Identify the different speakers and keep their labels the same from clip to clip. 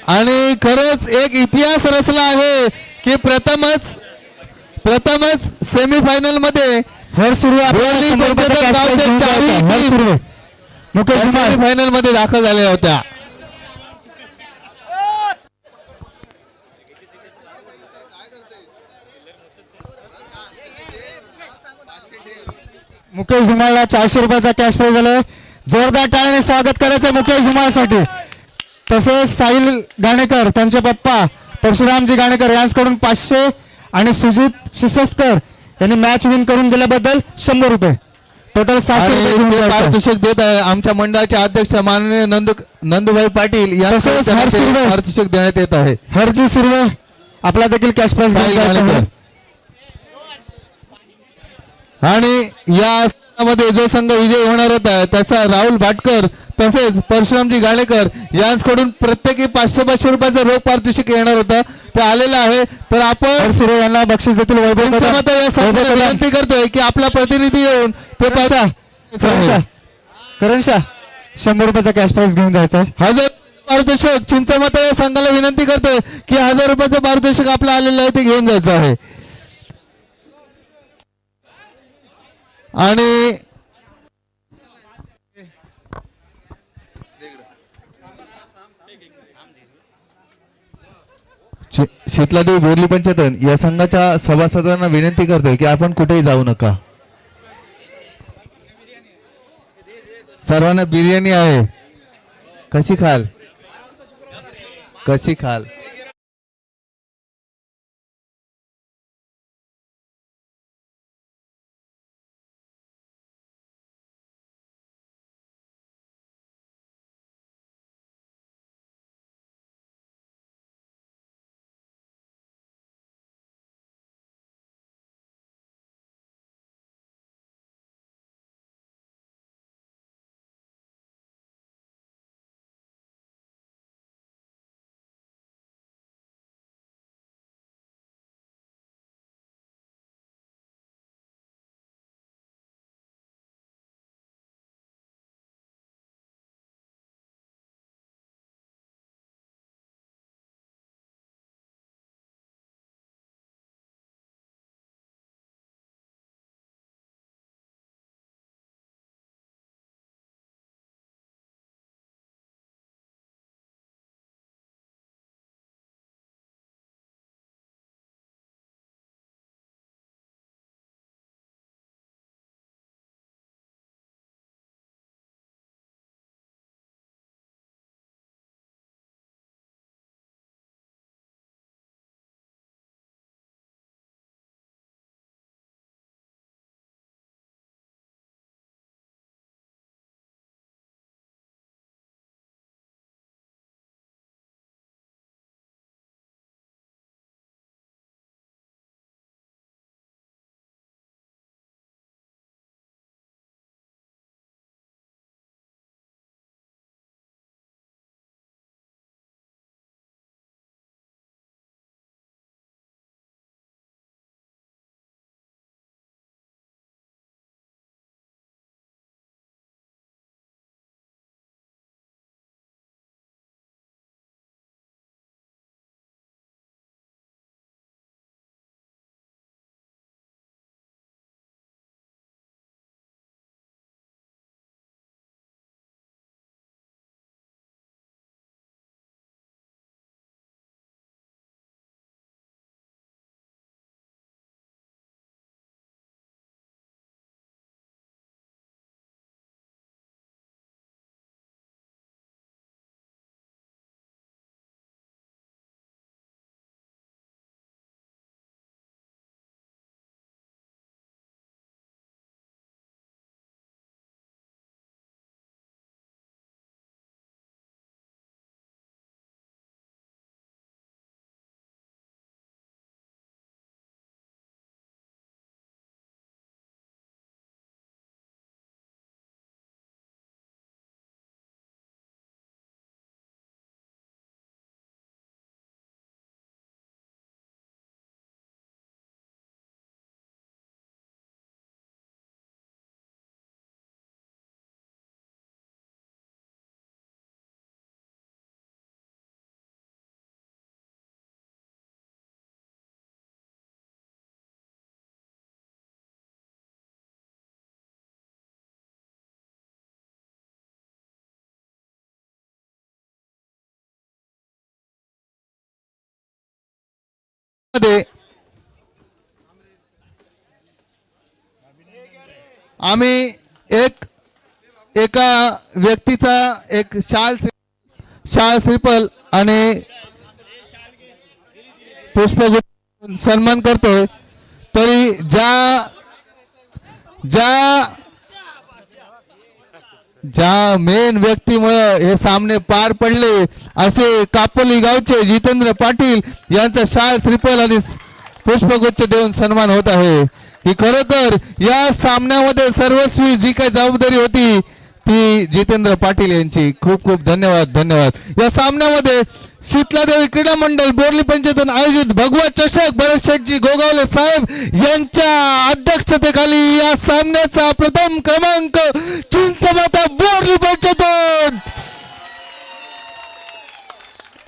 Speaker 1: आणि खरंच एक इतिहास रचला आहे की प्रथमच सेमीफायनल मध्ये
Speaker 2: हर सुरू
Speaker 1: सेमीफायनल मध्ये दाखल झाल्या होत्या.
Speaker 2: मुकेश धुमाळला 400 रुपयाचा कॅश प्राइज झालाय. जोरदार टाळ्याने स्वागत करायचं मुकेश धुमाळसाठी. तसेच साहिल गाणेकर त्यांचे पप्पा परशुरामजी गाणेकर यांच्याकडून 500 आणि सुजित शिसस्कर यांनी मॅच विन करून दिल्याबद्दल 100 रुपये टोटल 700 रुपये
Speaker 1: पारितोषिक देत आहे. आमच्या मंडळाचे अध्यक्ष माननीय नंदुभाई पाटील यांना पारितोषिक देण्यात येत आहे.
Speaker 2: हरजी सुर्वे आपला देखील कॅश प्राइज
Speaker 1: आणि या मध्ये जो संघ विजयी होणार होता त्याचा राहुल भाटकर तसेच परशुरामजी गाणेकर यांच्याकडून प्रत्येकी 500 रुपयाचं रोख पारितोषिक येणार होतं ते आलेलं आहे. तर आपण
Speaker 2: सुर्वे यांना बक्षीस देतील.
Speaker 1: विनंती करतोय की आपला प्रतिनिधी येऊन
Speaker 2: करणशा 100 रुपयाचा कॅश प्राइज घेऊन जायचा आहे.
Speaker 1: 1000 पारितोषिक चिंचमता या संघाला विनंती करतोय की 1000 रुपयाचं पारितोषिक आपलं आलेलं आहे ते घेऊन जायचं आहे. आणि शीतलादेवी बोरली पंचायतन या संघाच्या सभासदांना विनंती करतोय की आपण कुठेही जाऊ नका. सर्वांना बिर्याणी आहे. कशी खाल आम्ही एका व्यक्तीचा एक शाल श्रीफल आणि पुष्पगुच्छ सन्मान करतोय. तरी ज्या मेन व्यक्तीमुळे हे सामने पार पडले असे कापोली गावचे जितेंद्र पाटील यांचा शाल श्रीफल आणि पुष्पगुच्छ देऊन सन्मान होत आहे. की खरोखर या सामन्यामध्ये सर्वस्वी जी काही जबाबदारी होती ती जितेंद्र पाटील यांची. खूप खूप धन्यवाद. या सामन्यामध्ये शीतलादेवी क्रीडा मंडळ बोर्ली पंचायत आयोजित भगवा चषक भरत शेठजी गोगावले साहेब यांच्या अध्यक्षतेखाली या सामन्याचा प्रथम क्रमांक चिंचमाता बोर्ली पंचायत.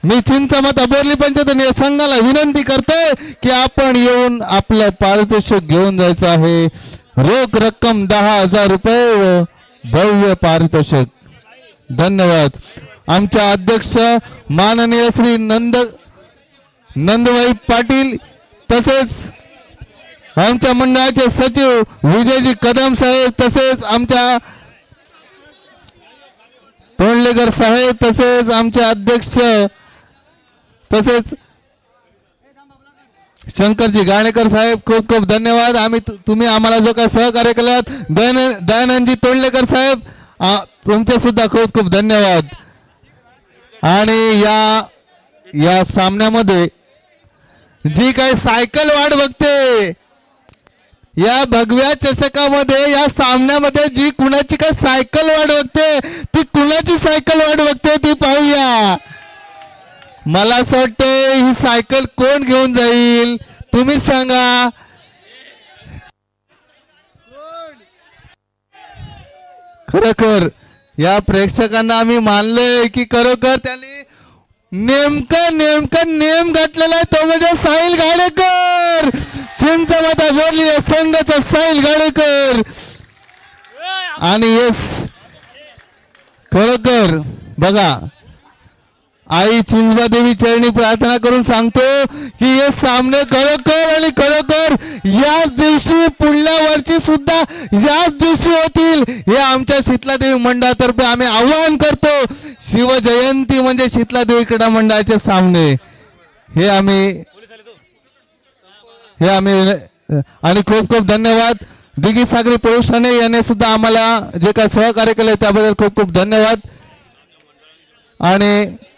Speaker 1: मी चिंचमाता बोर्ली पंचायत या संघाला विनंती करतोय की आपण येऊन आपलं पारितोषिक घेऊन जायचं आहे. रोख रक्कम 10,000 रुपये व भव्य पारितोषिक. धन्यवाद. आमच्या अध्यक्ष माननीय श्री नंदभाई पाटील तसेच आमच्या मंडळाचे सचिव विजयजी कदम साहेब तसेच आमच्या तोंडलेकर साहेब तसेच आमचे अध्यक्ष तसेच शंकरजी गाणेकर साहेब खूप खूप धन्यवाद. तुम्ही आम्हाला जो काही सहकार्य केलात दयानंदजी तोंडलेकर साहेब तुमचे सुद्धा खूप खूप धन्यवाद. आणि या सामन्यामध्ये जी काही सायकल वाट बघते या भगव्या चषकामध्ये या सामन्यामध्ये जी कुणाची काय सायकल वाट बघते ती कुणाची सायकल वाट बघते ती पाहूया. मला असं वाटतं ही सायकल कोण घेऊन जाईल तुम्ही सांगा. खरोखर या प्रेक्षकांना आम्ही मानलंय की खरोखर त्यांनी नेमका नेम घातलेला आहे तो म्हणजे साहिल गाडेकर. चिंचमाता बोर्ली संघाचा साहिल गाडेकर. आणि येस खरोखर बघा आई चिंचबादेवी चरणी प्रार्थना करून सांगतो की हे सामने खरोखर आणि खरोखर याच दिवशी पुढल्या वर्षी सुद्धा याच दिवशी होतील हे आमच्या शीतलादेवी मंडळातर्फे आम्ही आवाहन करतो. शिवजयंती म्हणजे शीतलादेवी क्रीडा मंडळाचे सामने हे आम्ही आणि खूप खूप धन्यवाद. दिघी सागरी पोलीस ठाणे याने सुद्धा आम्हाला जे काही सहकार्य केले त्याबद्दल खूप खूप धन्यवाद. आणि